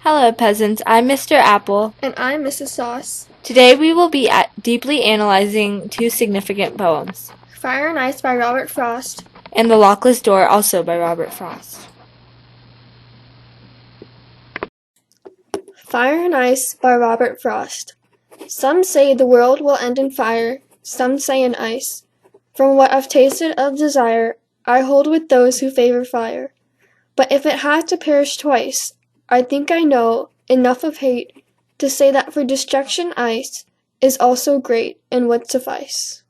Hello, peasants. I'm Mr. Apple. And I'm Mrs. Sauce. Today we will be deeply analyzing two significant poems, Fire and Ice by Robert Frost. and The Lockless Door, also by Robert Frost. Fire and Ice by Robert Frost. Some say the world will end in fire, some say in ice. From what I've tasted of desire, I hold with those who favor fire. But if it had to perish twice, I think I know enough of hate to say that for destruction ice is also great and would suffice.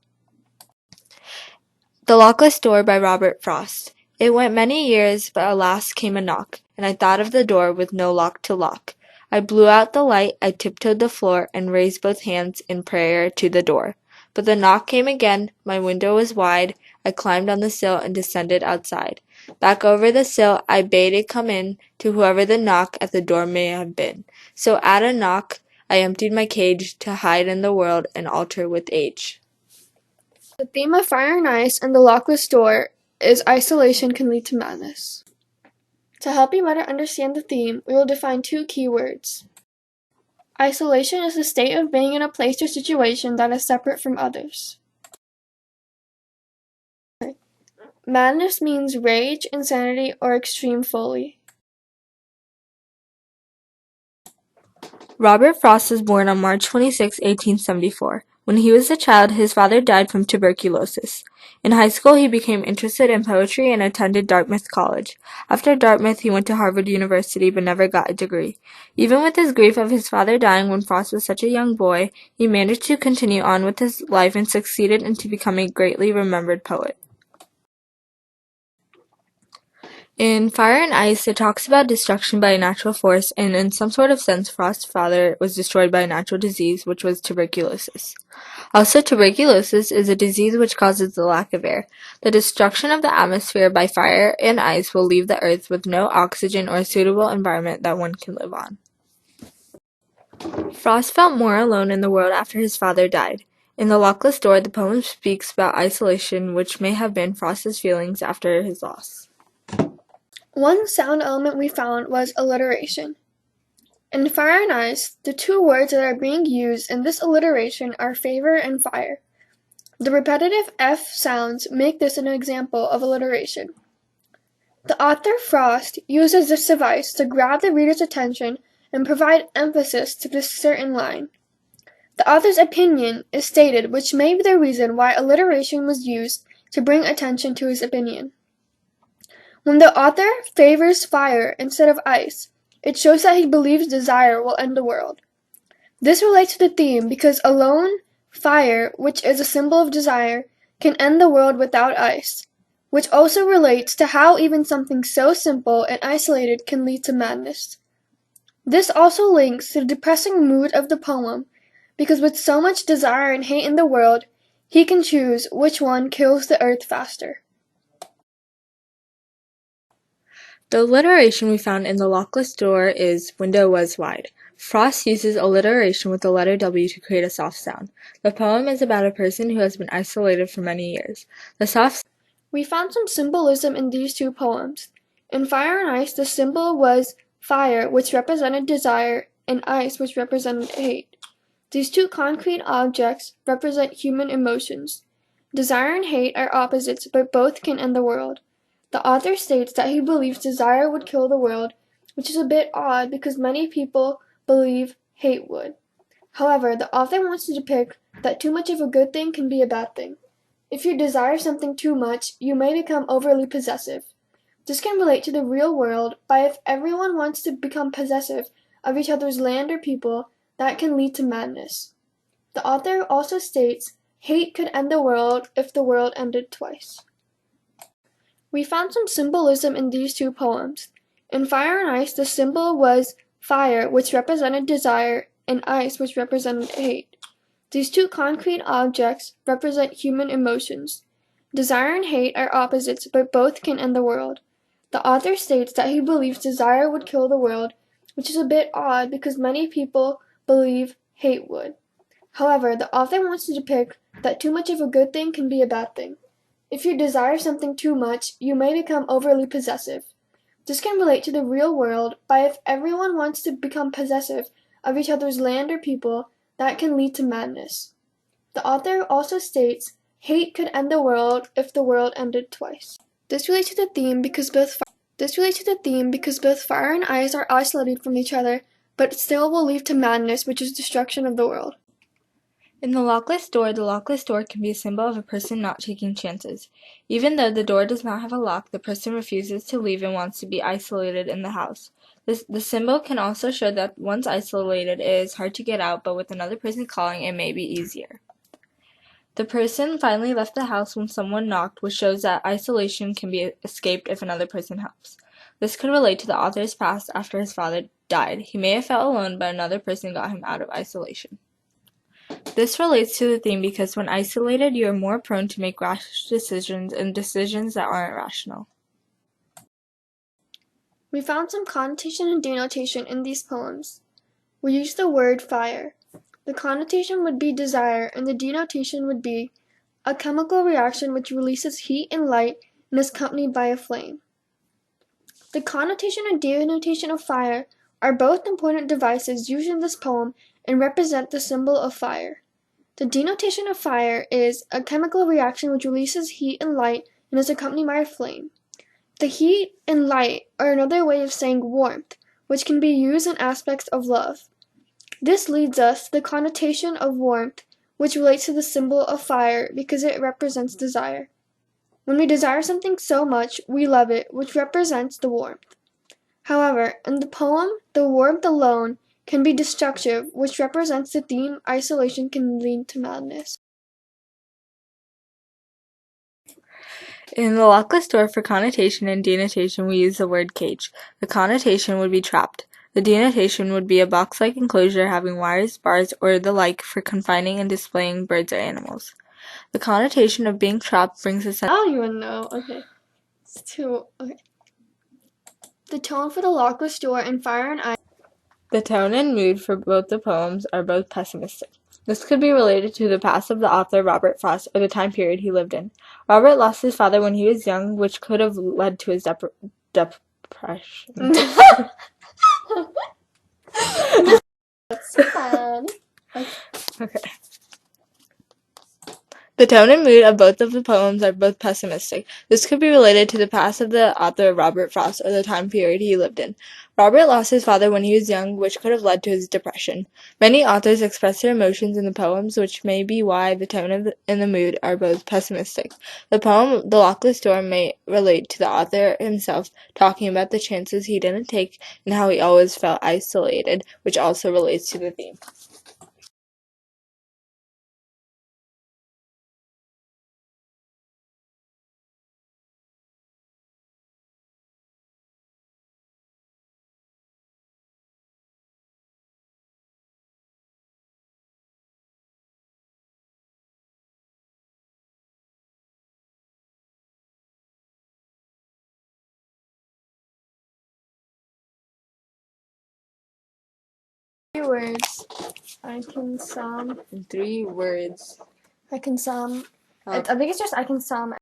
The Lockless Door by Robert Frost. It went many years, but alas came a knock, and I thought of the door with no lock to lock. I blew out the light, I tiptoed the floor, and raised both hands in prayer to the door. But the knock came again, my window was wide, I climbed on the sill and descended outside. Back over the sill I bade it come in, to whoever the knock at the door may have been. So at a knock I emptied my cage, to hide in the world and alter with age. The theme of Fire and Ice and the Lockless Door is isolation can lead to madness. To help you better understand the theme, we will define two keywords. Isolation is the state of being in a place or situation that is separate from others. Madness means rage, insanity, or extreme folly. Robert Frost was born on March 26, 1874. When he was a child, his father died from tuberculosis. In high school, he became interested in poetry and attended Dartmouth College. After Dartmouth, he went to Harvard University but never got a degree. Even with his grief of his father dying when Frost was such a young boy, he managed to continue on with his life and succeeded into becoming a greatly remembered poet. In Fire and Ice, it talks about destruction by a natural force, and in some sort of sense, Frost's father was destroyed by a natural disease, which was tuberculosis. Also, tuberculosis is a disease which causes the lack of air. The destruction of the atmosphere by fire and ice will leave the earth with no oxygen or a suitable environment that one can live on. Frost felt more alone in the world after his father died. In The Lockless Door, the poem speaks about isolation, which may have been Frost's feelings after his loss. One sound element we found was alliteration. In Fire and Ice, the two words that are being used in this alliteration are favor and fire. The repetitive F sounds make this an example of alliteration. The author Frost uses this device to grab the reader's attention and provide emphasis to this certain line. The author's opinion is stated, which may be the reason why alliteration was used to bring attention to his opinion. When the author favors fire instead of ice, it shows that he believes desire will end the world. This relates to the theme because alone, fire, which is a symbol of desire, can end the world without ice, which also relates to how even something so simple and isolated can lead to madness. This also links to the depressing mood of the poem, because with so much desire and hate in the world, he can choose which one kills the earth faster. The alliteration we found in The Lockless Door is window was wide. Frost uses alliteration with the letter W to create a soft sound. The poem is about a person who has been isolated for many years. We found some symbolism in these two poems. In Fire and Ice, the symbol was fire, which represented desire, and ice, which represented hate. These two concrete objects represent human emotions. Desire and hate are opposites, but both can end the world. The author states that he believes desire would kill the world, which is a bit odd because many people believe hate would. However, the author wants to depict that too much of a good thing can be a bad thing. If you desire something too much, you may become overly possessive. This can relate to the real world by if everyone wants to become possessive of each other's land or people, that can lead to madness. The author also states hate could end the world if the world ended twice. We found some symbolism in these two poems. In Fire and Ice, the symbol was fire, which represented desire, and ice, which represented hate. These two concrete objects represent human emotions. Desire and hate are opposites, but both can end the world. The author states that he believes desire would kill the world, which is a bit odd because many people believe hate would. However, the author wants to depict that too much of a good thing can be a bad thing. If you desire something too much, you may become overly possessive. This can relate to the real world by if everyone wants to become possessive of each other's land or people, that can lead to madness. The author also states, hate could end the world if the world ended twice. This relates to the theme because both fire and ice are isolated from each other, but still will lead to madness, which is destruction of the world. In the lockless door can be a symbol of a person not taking chances. Even though the door does not have a lock, the person refuses to leave and wants to be isolated in the house. The symbol can also show that once isolated, it is hard to get out, but with another person calling, it may be easier. The person finally left the house when someone knocked, which shows that isolation can be escaped if another person helps. This could relate to the author's past after his father died. He may have felt alone, but another person got him out of isolation. This relates to the theme because when isolated, you are more prone to make rash decisions and decisions that aren't rational. We found some connotation and denotation in these poems. We use the word fire. The connotation would be desire, and the denotation would be a chemical reaction which releases heat and light and is accompanied by a flame. The connotation and denotation of fire are both important devices used in this poem and represent the symbol of fire. The denotation of fire is a chemical reaction which releases heat and light and is accompanied by a flame. The heat and light are another way of saying warmth, which can be used in aspects of love. This leads us to the connotation of warmth, which relates to the symbol of fire because it represents desire. When we desire something so much, we love it, which represents the warmth. However, in the poem, the warmth alone can be destructive, which represents the theme isolation can lead to madness. In the lockless door for connotation and denotation, we use the word cage. The connotation would be trapped. The denotation would be a box-like enclosure having wires, bars, or the like for confining and displaying birds or animals. The connotation of being trapped brings a sense. I don't even know. Okay. Okay. The tone for the lockless door and fire and ice. The tone and mood for both the poems are both pessimistic. This could be related to the past of the author Robert Frost or the time period he lived in. Robert lost his father when he was young, which could have led to his depression. That's fun. Okay. The tone and mood of both of the poems are both pessimistic. This could be related to the past of the author Robert Frost or the time period he lived in. Robert lost his father when he was young, which could have led to his depression. Many authors express their emotions in the poems, which may be why the tone and the mood are both pessimistic. The poem The Lockless Door may relate to the author himself, talking about the chances he didn't take and how he always felt isolated, which also relates to the theme. Words. I can sum. 3 words. I can sum. I think it's just I can sum.